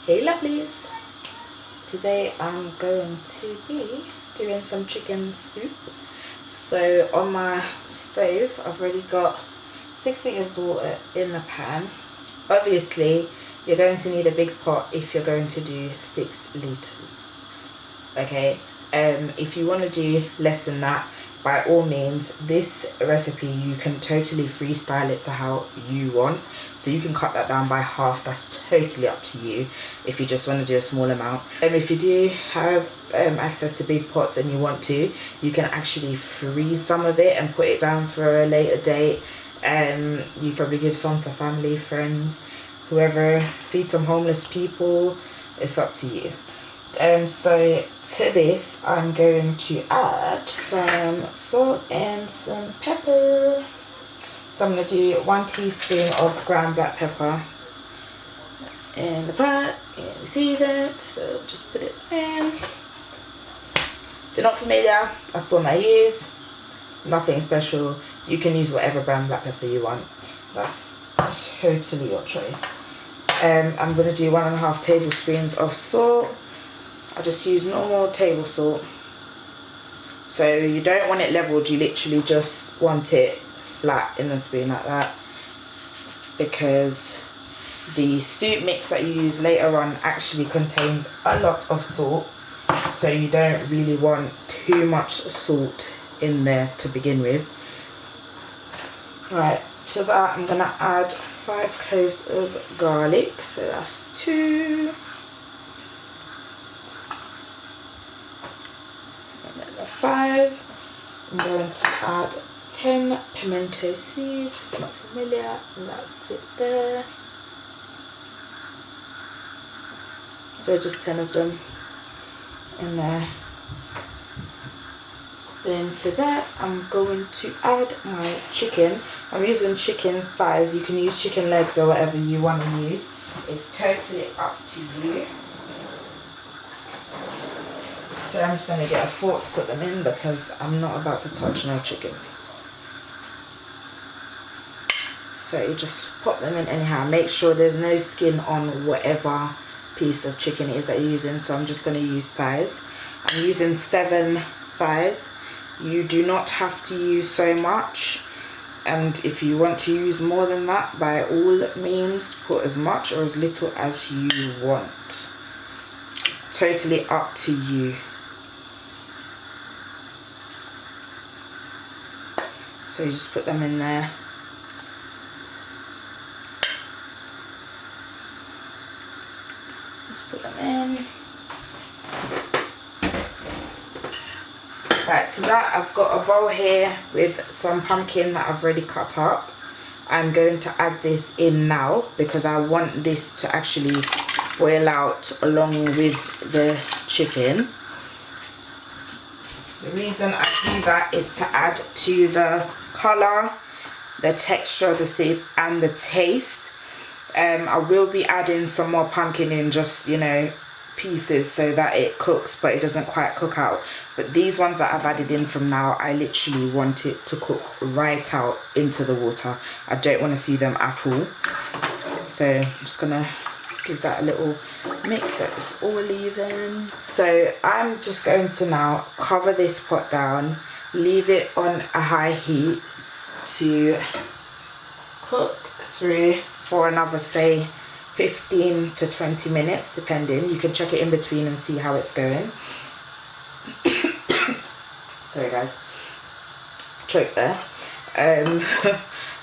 Hey lovelies, today I'm going to be doing some chicken soup. So on my stove I've already got 6 litres of water in the pan. Obviously you're going to need a big pot if you're going to do 6 litres, okay? If you want to do less than that, by all means, this recipe you can totally freestyle it to how you want, so you can cut that down by half. That's totally up to you if you just want to do a small amount. If you do have access to big pots and you want to, you can actually freeze some of it and put it down for a later date. You probably give some to family, friends, whoever, feed some homeless people. It's up to you. So to this I'm going to add some salt and some pepper. So I'm going to do 1 teaspoon of ground black pepper in the pot. You see that? So just put it in. If you're not familiar, that's what I use. Nothing special. You can use whatever brand black pepper you want. That's totally your choice. I'm going to do 1.5 tablespoons of salt. I just use normal table salt. So you don't want it leveled, you literally just want it flat in the spoon like that, because the soup mix that you use later on actually contains a lot of salt, so you don't really want too much salt in there to begin with. Right, to that I'm going to add 5 cloves of garlic, so that's 2. 5. I'm going to add 10 pimento seeds, if you're not familiar, and that's it there. So just 10 of them in there. Then to that I'm going to add my chicken. I'm using chicken thighs. You can use chicken legs or whatever you want to use. It's totally up to you. So I'm just going to get a fork to put them in because I'm not about to touch no chicken. So you just pop them in anyhow. Make sure there's no skin on whatever piece of chicken it is that you're using. So I'm just going to use thighs. I'm using 7 thighs. You do not have to use so much. And if you want to use more than that, by all means, put as much or as little as you want. Totally up to you. So you just put them in there. Just put them in. Right, to that I've got a bowl here with some pumpkin that I've already cut up. I'm going to add this in now because I want this to actually boil out along with the chicken. The reason I do that is to add to the colour, the texture of the soup and the taste. I will be adding some more pumpkin in, just, you know, pieces so that it cooks but it doesn't quite cook out. But these ones that I've added in from now, I literally want it to cook right out into the water. I don't want to see them at all. So I'm just gonna give that a little mix so it's all even. So I'm just going to now cover this pot down, leave it on a high heat to cook through for another, say, 15 to 20 minutes depending. You can check it in between and see how it's going. Sorry guys, choke there.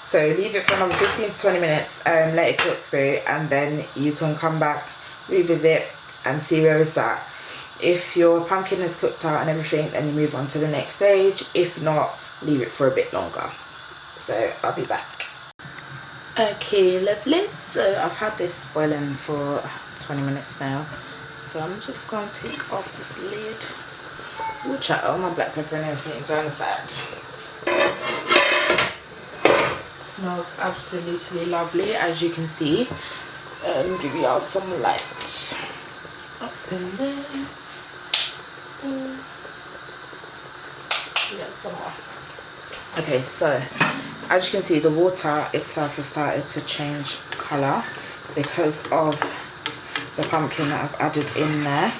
So leave it for another 15 to 20 minutes and let it cook through, and then you can come back, revisit and see where it's at. If your pumpkin is cooked out and everything, then you move on to the next stage. If not, leave it for a bit longer. So I'll be back. Okay lovely, so I've had this boiling for 20 minutes now, so I'm just going to take off this lid. Ooh, chat, all my black pepper and everything is on the side. Smells absolutely lovely, as you can see. Give y'all some light up in there. Yeah, some more. Okay, so as you can see, the water itself has started to change colour because of the pumpkin that I've added in there.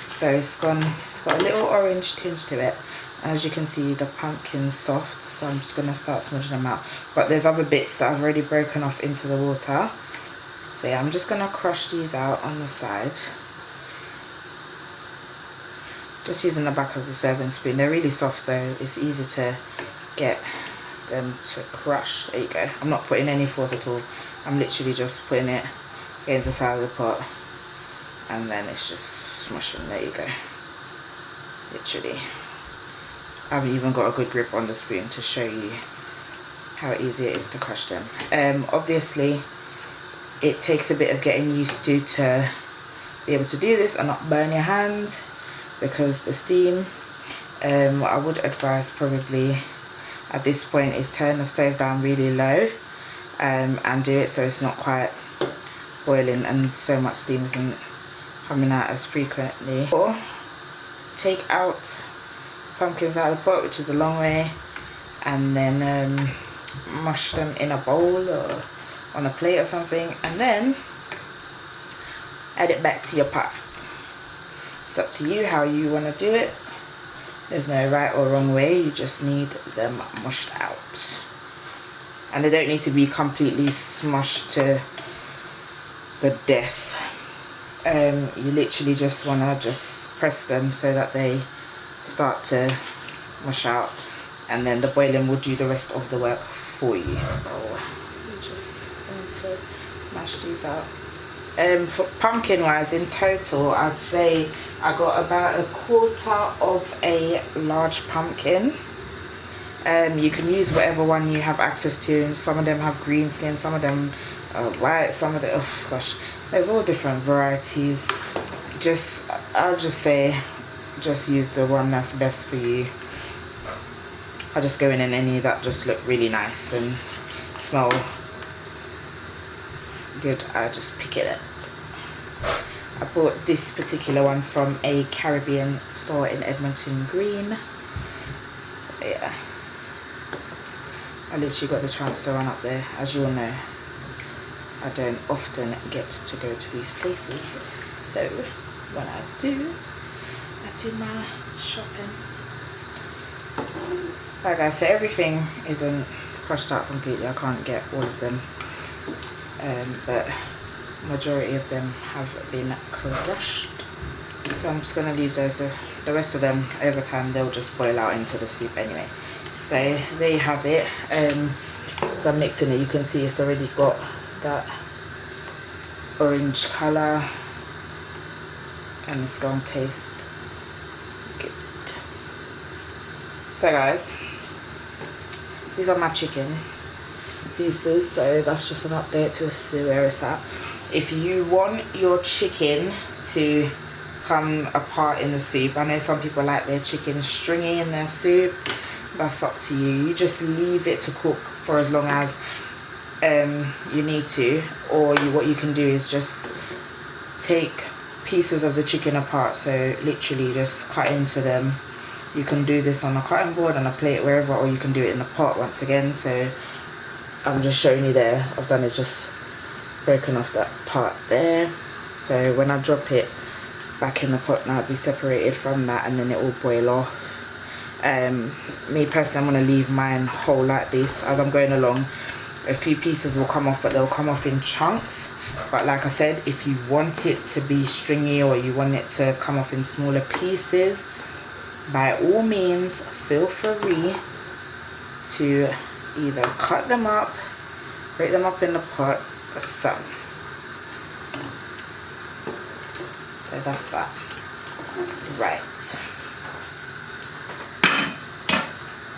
So it's got a little orange tinge to it. As you can see, the pumpkin's soft, so I'm just gonna start smudging them out. But there's other bits that I've already broken off into the water. So yeah, I'm just gonna crush these out on the side. Just using the back of the serving spoon. They're really soft, so it's easy to get them to crush. There you go. I'm not putting any force at all. I'm literally just putting it against the side of the pot, and then it's just smushing. There you go. Literally. I've even got a good grip on the spoon to show you how easy it is to crush them. Obviously it takes a bit of getting used to be able to do this and not burn your hands because the steam. What I would advise probably at this point is turn the stove down really low, and do it so it's not quite boiling and so much steam isn't coming out as frequently. Or take out pumpkins out of the pot, which is a long way, and then mush them in a bowl or on a plate or something, and then add it back to your pot. It's up to you how you want to do it. There's no right or wrong way, you just need them mushed out. And they don't need to be completely smushed to the death. You literally just want to just press them so that they start to mush out, and then the boiling will do the rest of the work for you. Oh, just going to mash these out. For pumpkin wise, in total I'd say I got about 1/4 of a large pumpkin. You can use whatever one you have access to. Some of them have green skin, some of them are white, some of them, oh gosh, there's all different varieties. I'll just say just use the one that's best for you. I just go in any that just look really nice and smell good. I just pick it up. I bought this particular one from a Caribbean store in Edmonton Green. So yeah, I literally got the chance to run up there. As you all know, I don't often get to go to these places, so when I do my shopping. Like I said, everything isn't crushed out completely. I can't get all of them, but majority of them have been crushed. So I'm just gonna leave those. The rest of them over time they'll just boil out into the soup anyway. So there you have it. As I'm mixing it, you can see it's already got that orange color, and it's gonna taste good. So guys, these are my chicken pieces, so that's just an update to see where it's at. If you want your chicken to come apart in the soup, I know some people like their chicken stringy in their soup, that's up to you. You just leave it to cook for as long as you need to, or what you can do is just take pieces of the chicken apart, so literally just cut into them. You can do this on a cutting board, on a plate, wherever, or you can do it in the pot once again. So I'm just showing you there. I've done is just broken off that part there, so when I drop it back in the pot now, it'll be separated from that, and then it will boil off. Me personally, I'm going to leave mine whole like this. As I'm going along, a few pieces will come off, but they'll come off in chunks. But like I said, if you want it to be stringy, or you want it to come off in smaller pieces, by all means feel free to either cut them up, break them up in the pot, or some. So that's that. Right,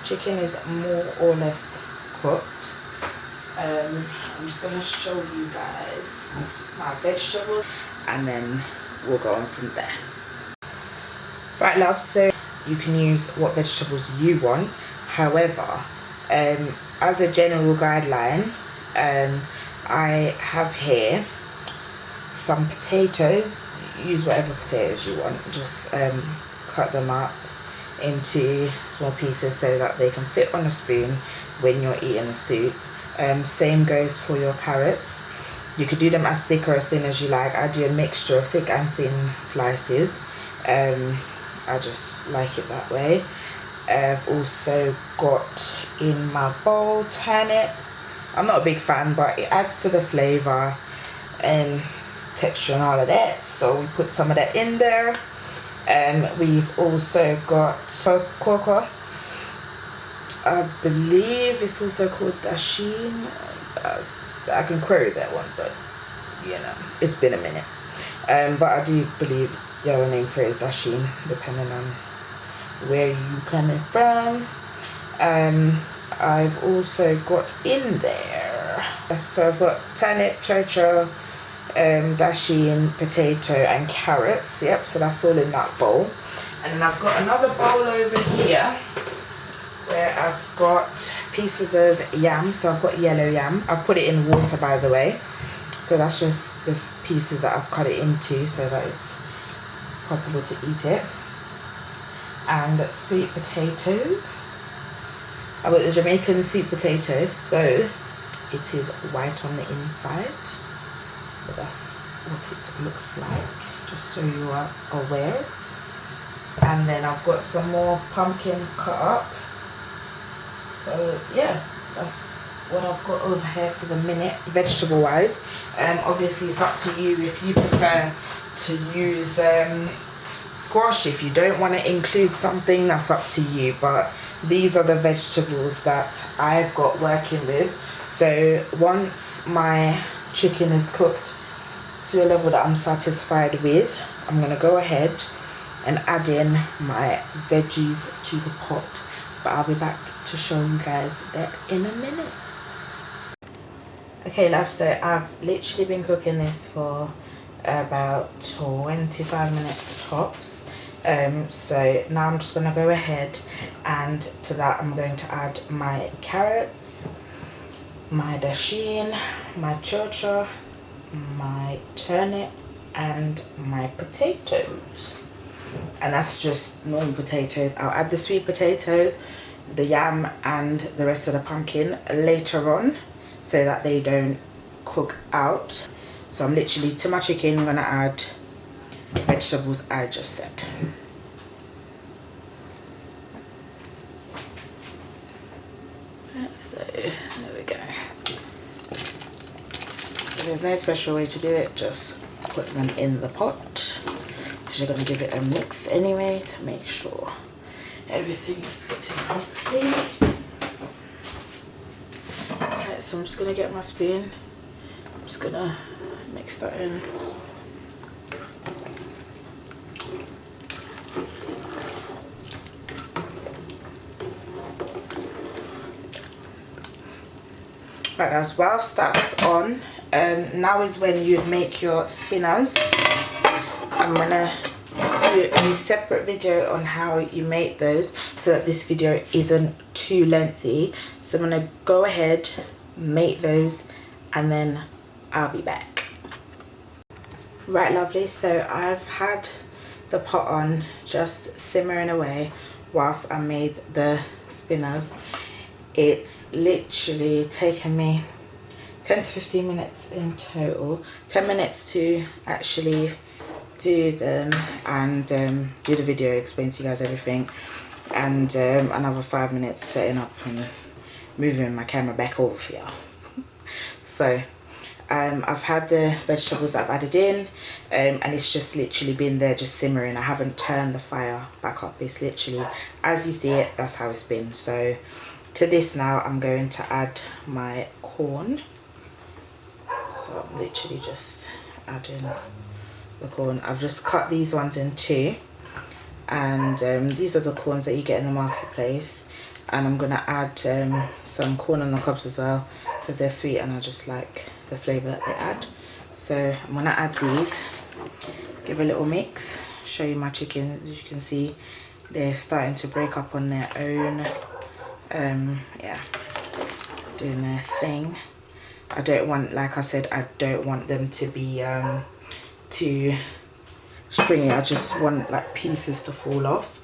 chicken is more or less cooked. I'm just gonna show you guys my vegetables, and then we'll go on from there. Right, love, so you can use what vegetables you want. However, as a general guideline, I have here some potatoes. Use whatever potatoes you want. Just cut them up into small pieces so that they can fit on a spoon when you're eating the soup. Same goes for your carrots. You could do them as thick or as thin as you like. I do a mixture of thick and thin slices. I just like it that way. I've also got in my bowl turnip. I'm not a big fan, but it adds to the flavour and texture and all of that, so we put some of that in there. We've also got Coco. I believe it's also called Dasheen. I can query that one, but you know, it's been a minute. But I do believe the other name for it is Dasheen, depending on where you coming from. I've also got in there, so I've got turnip, chocho, dasheen, potato and carrots. Yep, so that's all in that bowl. And then I've got another bowl over here where I've got pieces of yam. So I've got yellow yam. I've put it in water, by the way, so that's just the pieces that I've cut it into so that it's possible to eat it. And sweet potato. I've got the Jamaican sweet potato, so it is white on the inside. But that's what it looks like, just so you are aware. And then I've got some more pumpkin cut up. So yeah, that's what I've got over here for the minute, vegetable wise. Obviously it's up to you if you prefer to use squash. If you don't want to include something, that's up to you, but these are the vegetables that I've got working with. So once my chicken is cooked to a level that I'm satisfied with, I'm going to go ahead and add in my veggies to the pot, but I'll be back to show you guys that in a minute. Okay love, so I've literally been cooking this for about 25 minutes tops. So now I'm just going to go ahead, and to that I'm going to add my carrots, my dasheen, my chocho, my turnip and my potatoes. And that's just normal potatoes. I'll add the sweet potato, the yam and the rest of the pumpkin later on so that they don't cook out. So I'm literally, to my chicken, I'm going to add vegetables I just said. So there we go. So there's no special way to do it, just put them in the pot. You're going to give it a mix anyway to make sure everything is getting complete. Okay, so I'm just going to get my spoon. I'm just going to mix that in. Right guys, whilst that's on, now is when you make your spinners. I'm gonna do a separate video on how you make those so that this video isn't too lengthy. So I'm gonna go ahead, make those, and then I'll be back. Right lovely, so I've had the pot on just simmering away whilst I made the spinners. It's literally taken me 10 to 15 minutes in total. 10 minutes to actually do them and do the video, explain to you guys everything, and another 5 minutes setting up and moving my camera back over for y'all. So I've had the vegetables that I've added in, and it's just literally been there just simmering. I haven't turned the fire back up. It's literally as you see it, that's how it's been. So to this now I'm going to add my corn. So I'm literally just adding the corn. I've just cut these ones in two, and these are the corns that you get in the marketplace, and I'm gonna add some corn on the cobs as well because they're sweet and I just like the flavour that they add. So I'm gonna add these, give a little mix, show you my chicken. As you can see, they're starting to break up on their own. Yeah, doing their thing. I don't want, like I said, I don't want them to be too stringy. I just want like pieces to fall off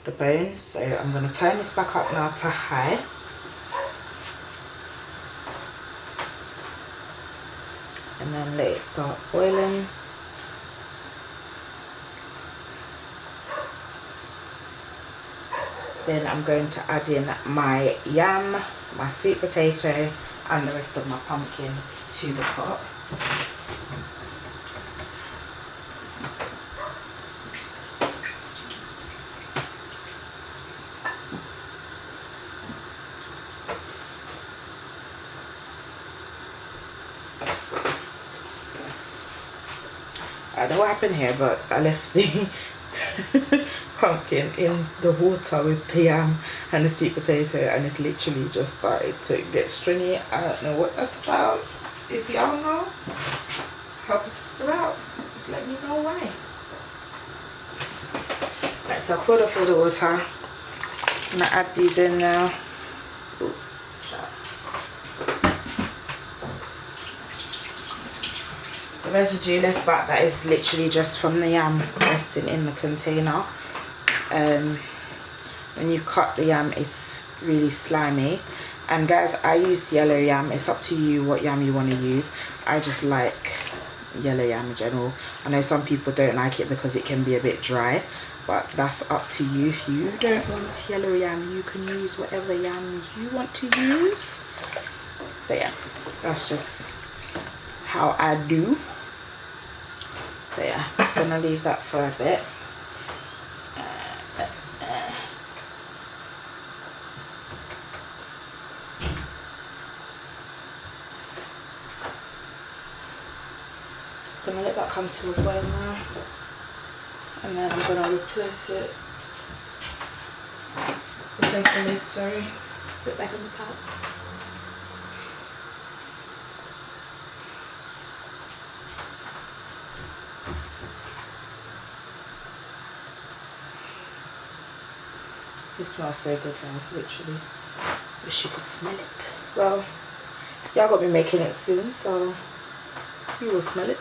the bones. So I'm going to turn this back up now to high. and let it start boiling. Then I'm going to add in my yam, my sweet potato and the rest of my pumpkin to the pot. I don't know what happened here, but I left the pumpkin in the water with the yam and the sweet potato, and it's literally just started to get stringy. I don't know what that's about. If y'all know, help a sister out. Just let me know why. Right, so I poured off all the water. I'm gonna add these in now. Ooh, the residue left back, that is literally just from the yam resting in the container. When you cut the yam, it's really slimy. And guys, I used yellow yam. It's up to you what yam you want to use. I just like yellow yam in general. I know some people don't like it because it can be a bit dry, but that's up to you. If you don't want yellow yam, you can use whatever yam you want to use. So yeah, that's just how I do. So yeah, I'm just gonna leave that for a bit. Gonna let that come to a boil now, and then I'm gonna replace the lid, sorry, put it back in the pot. This smells so good, guys, literally. Wish you could smell it. Well, y'all gonna be making it soon, so you will smell it.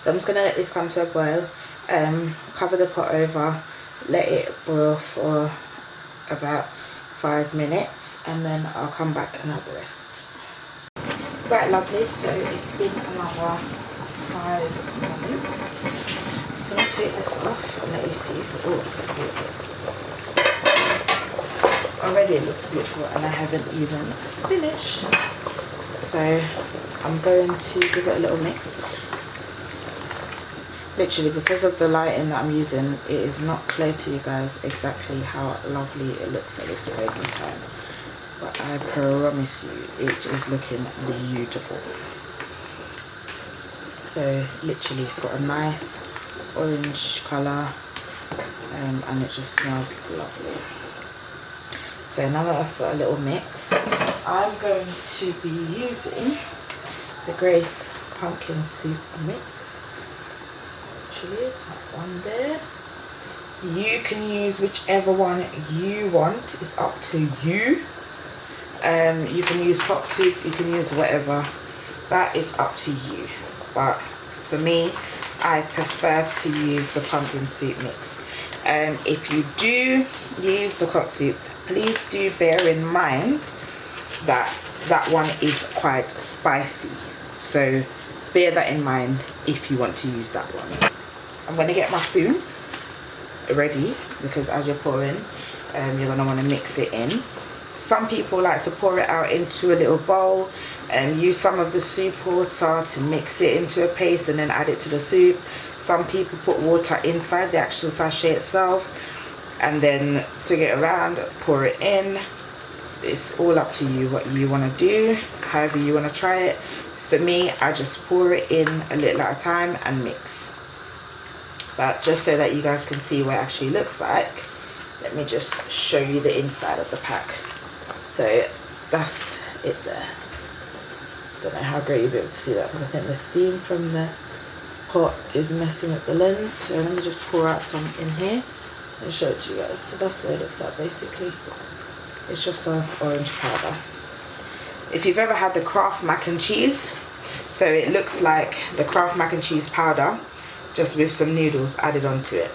So I'm just gonna let this come to a boil. Cover the pot over, let it boil for about 5 minutes, and then I'll come back and add the rest. Right, lovely, so it's been another 5 minutes. I'm just gonna take this off and let you see. Oh, it's beautiful. Already it looks beautiful, and I haven't even finished. So I'm going to give it a little mix. Literally, because of the lighting that I'm using, it is not clear to you guys exactly how lovely it looks at this point in time, but I promise you it is looking beautiful. So literally it's got a nice orange colour, and it just smells lovely. So now that I've got a little mix, I'm going to be using the Grace pumpkin soup mix. Actually, that one there. You can use whichever one you want. It's up to you. You can use hot soup, you can use whatever. That is up to you. But for me, I prefer to use the pumpkin soup mix. If you do use the hot soup, please do bear in mind that that one is quite spicy. So bear that in mind if you want to use that one. I'm going to get my spoon ready, because as you're pouring, you're going to want to mix it in. Some people like to pour it out into a little bowl and use some of the soup water to mix it into a paste and then add it to the soup. Some people put water inside the actual sachet itself and then swing it around, pour it in. It's all up to you what you want to do, however you want to try it. For me, I just pour it in a little at a time and mix. But just so that you guys can see what it actually looks like, let me just show you the inside of the pack. So that's it there. Don't know how great you'll be able to see that, because I think the steam from the pot is messing with the lens. So let me just pour out some in here and show it to you guys. So that's what it looks like basically. It's just an orange powder. If you've ever had the Kraft mac and cheese, so it looks like the Kraft mac and cheese powder, just with some noodles added onto it.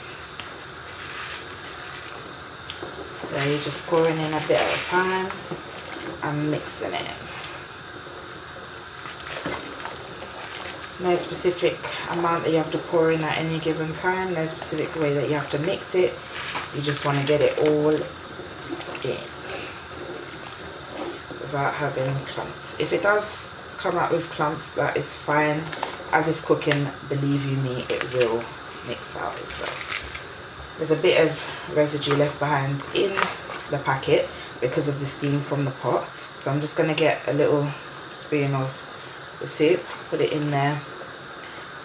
So you're just pouring in a bit at a time. and mixing it. No specific amount that you have to pour in at any given time, no specific way that you have to mix it. You just want to get it all in without having clumps. If it does come out with clumps, that is fine. As it's cooking, believe you me, it will mix out itself. There's a bit of residue left behind in the packet because of the steam from the pot, so I'm just going to get a little spoon of the soup, put it in there,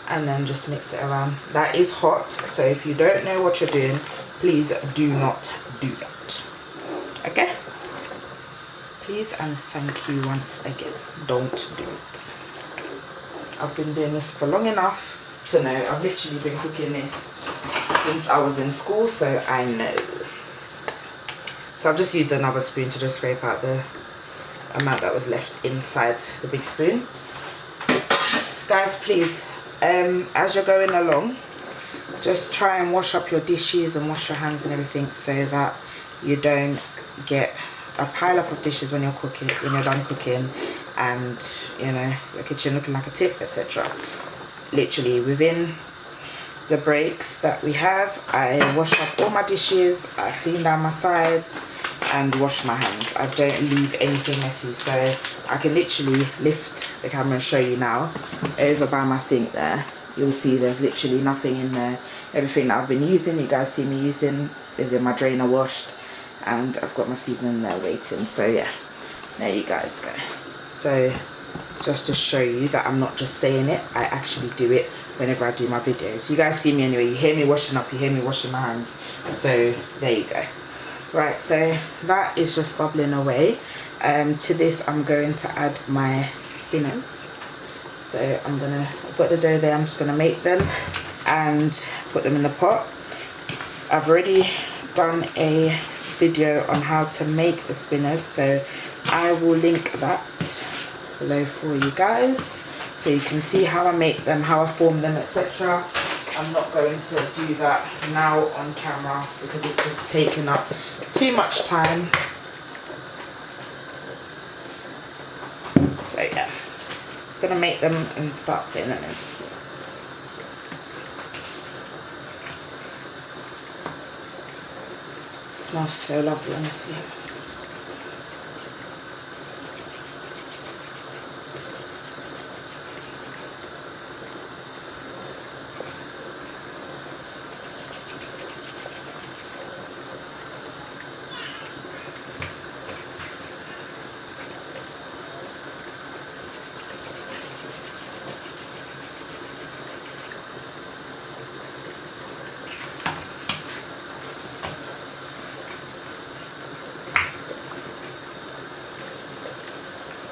and then just mix it around. That is hot, so if you don't know what you're doing, please do not do that. Okay? Please and thank you once again. Don't do it. I've been doing this for long enough to know. I've literally been cooking this since I was in school, so I know. So I've just used another spoon to just scrape out the amount that was left inside the big spoon. Guys, please, as you're going along, just try and wash up your dishes and wash your hands and everything, so that you don't get a pile up of dishes when you're cooking, when you're done cooking, and you know, your kitchen looking like a tip, etc. Literally within the breaks that we have, I wash up all my dishes, I clean down my sides and wash my hands. I don't leave anything messy, so I can literally lift the camera and show you now. Over by my sink there, you'll see there's literally nothing in there. Everything that I've been using, you guys see me using, is in my drainer washed, and I've got my seasoning there waiting. So yeah, there you guys go. So just to show you that I'm not just saying it, I actually do it whenever I do my videos. You guys see me anyway, you hear me washing up, you hear me washing my hands. So there you go. Right, so that is just bubbling away. To this I'm going to add my spinners. So I've got the dough there, I'm just gonna make them and put them in the pot. I've already done a video on how to make the spinners, so I will link that below for you guys, so you can see how I make them, how I form them, etc. I'm not going to do that now on camera because it's just taking up too much time. So yeah, just gonna make them and start putting them in. Smells so lovely, honestly.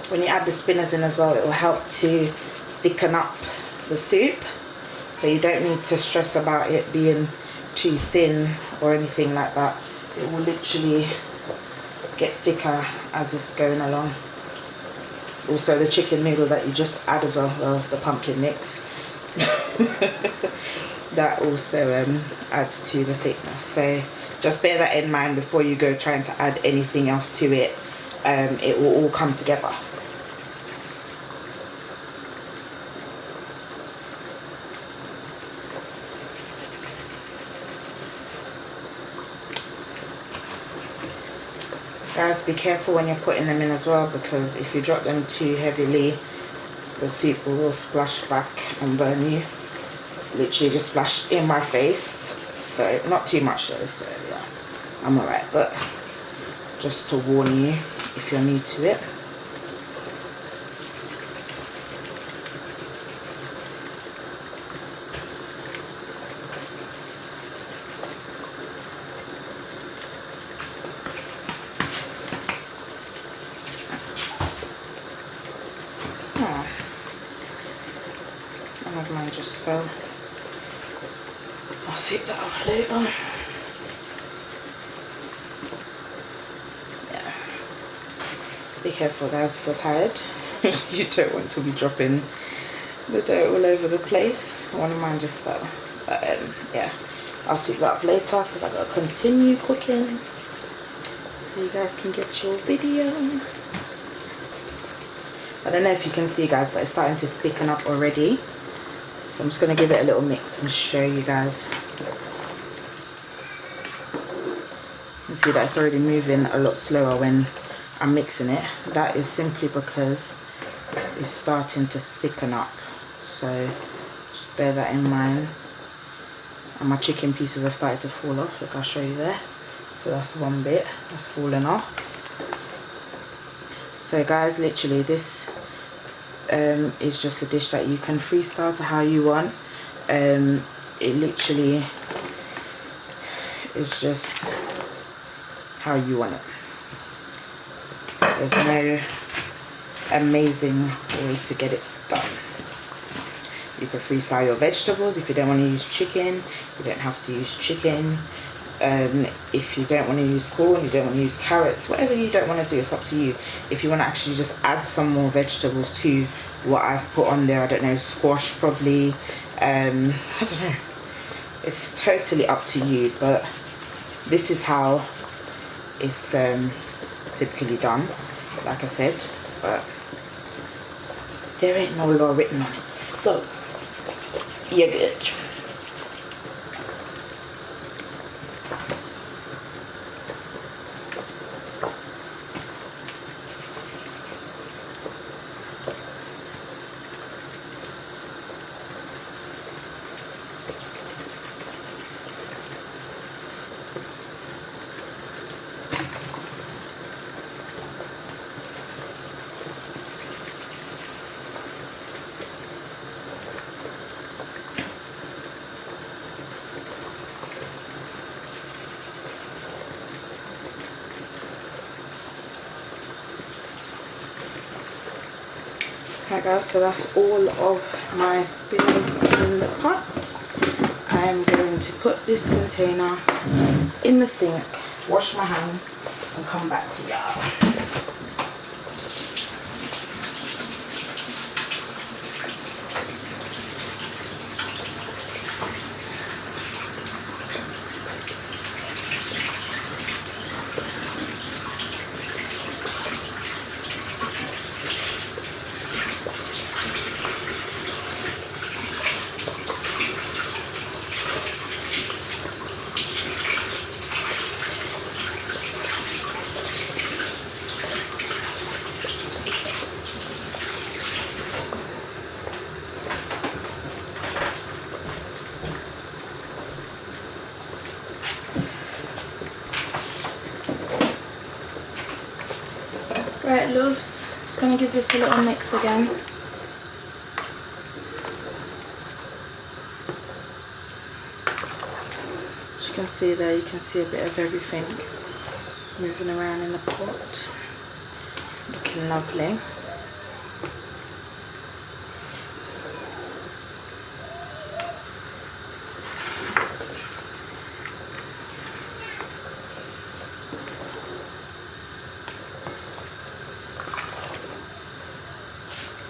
When you add the spinners in as well, it will help to thicken up the soup, so you don't need to stress about it being too thin or anything like that. It will literally get thicker as it's going along. Also the chicken noodle that you just add as well, the pumpkin mix, that also adds to the thickness. So just bear that in mind before you go trying to add anything else to it. It will all come together. Guys, be careful when you're putting them in as well, because if you drop them too heavily, the soup will splash back and burn you. Literally just splashed in my face, so not too much though, so yeah, I'm alright, but just to warn you if you're new to it. Mine just fell. I'll take that out later. Yeah. Be careful guys if you're tired. You don't want to be dropping the dough all over the place. One of mine just fell. But yeah, I'll sweep that up later because I've got to continue cooking, so you guys can get your video. I don't know if you can see, guys, but it's starting to thicken up already. So I'm just going to give it a little mix and show you guys. You can see that it's already moving a lot slower when I'm mixing it. That is simply because it's starting to thicken up. So just bear that in mind. And my chicken pieces have started to fall off. Look, I'll show you there. So that's one bit that's fallen off. So guys, literally this is just a dish that you can freestyle to how you want. It literally is just how you want it. There's no amazing way to get it done. You can freestyle your vegetables. If you don't want to use chicken, you don't have to use chicken. If you don't want to use corn, you don't want to use carrots, whatever you don't want to do, it's up to you. If you want to actually just add some more vegetables to what I've put on there, I don't know, squash probably, I don't know, it's totally up to you, but this is how it's typically done, like I said. But there ain't no law written on it, so you're good. Right guys, so that's all of my spinach in the pot. I'm going to put this container in the sink, wash my hands and come back to y'all. Right loves, just going to give this a little mix again. As you can see there, you can see a bit of everything moving around in the pot. Looking lovely.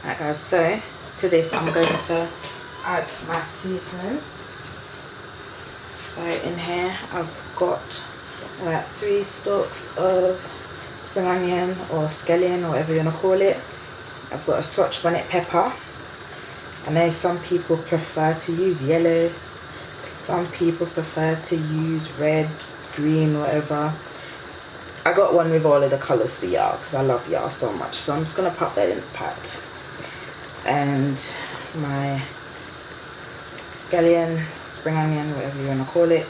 Right guys, so to this I'm going to add my seasoning. So in here I've got 3 stalks of spring onion or scallion or whatever you want to call it. I've got a Scotch bonnet pepper. I know some people prefer to use yellow, some people prefer to use red, green, whatever. I got one with all of the colours for y'all because I love y'all so much, so I'm just going to pop that in the pot. And my scallion, spring onion, whatever you want to call it,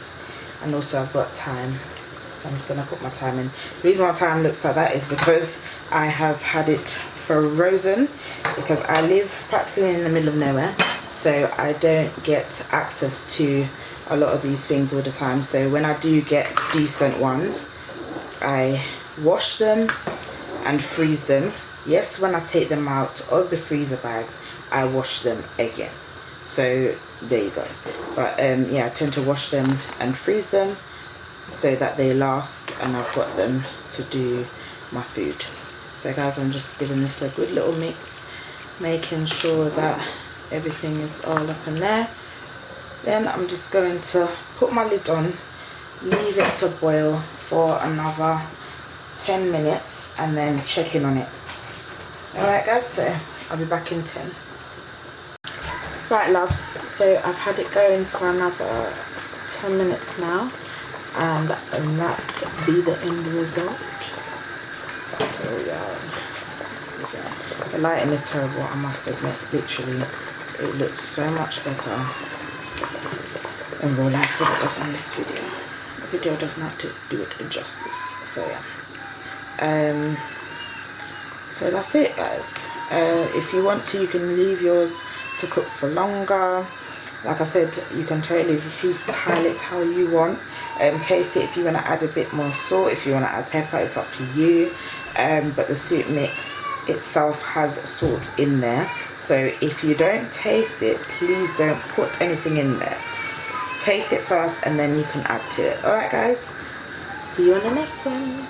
and also I've got thyme, so I'm just going to put my thyme in. The reason why thyme looks like that is because I have had it frozen, because I live practically in the middle of nowhere, so I don't get access to a lot of these things all the time. So when I do get decent ones, I wash them and freeze them. Yes, when I take them out of the freezer bags, I wash them again. So there you go. But yeah, I tend to wash them and freeze them so that they last, and I've got them to do my food. So guys, I'm just giving this a good little mix, making sure that everything is all up in there. Then I'm just going to put my lid on, leave it to boil for another 10 minutes and then check in on it. Alright guys, so I'll be back in 10. Right loves, so I've had it going for another 10 minutes now, and that be the end result. So yeah, the lighting is terrible, I must admit. Literally, it looks so much better in real life than it does on this video. The video does not do it justice. So yeah, so that's it guys. If you want to, you can leave yours to cook for longer. Like I said, you can totally freestyle it how you want. Taste it if you want to add a bit more salt, if you want to add pepper, it's up to you. But the soup mix itself has salt in there, so if you don't taste it, please don't put anything in there. Taste it first and then you can add to it. Alright guys, see you on the next one.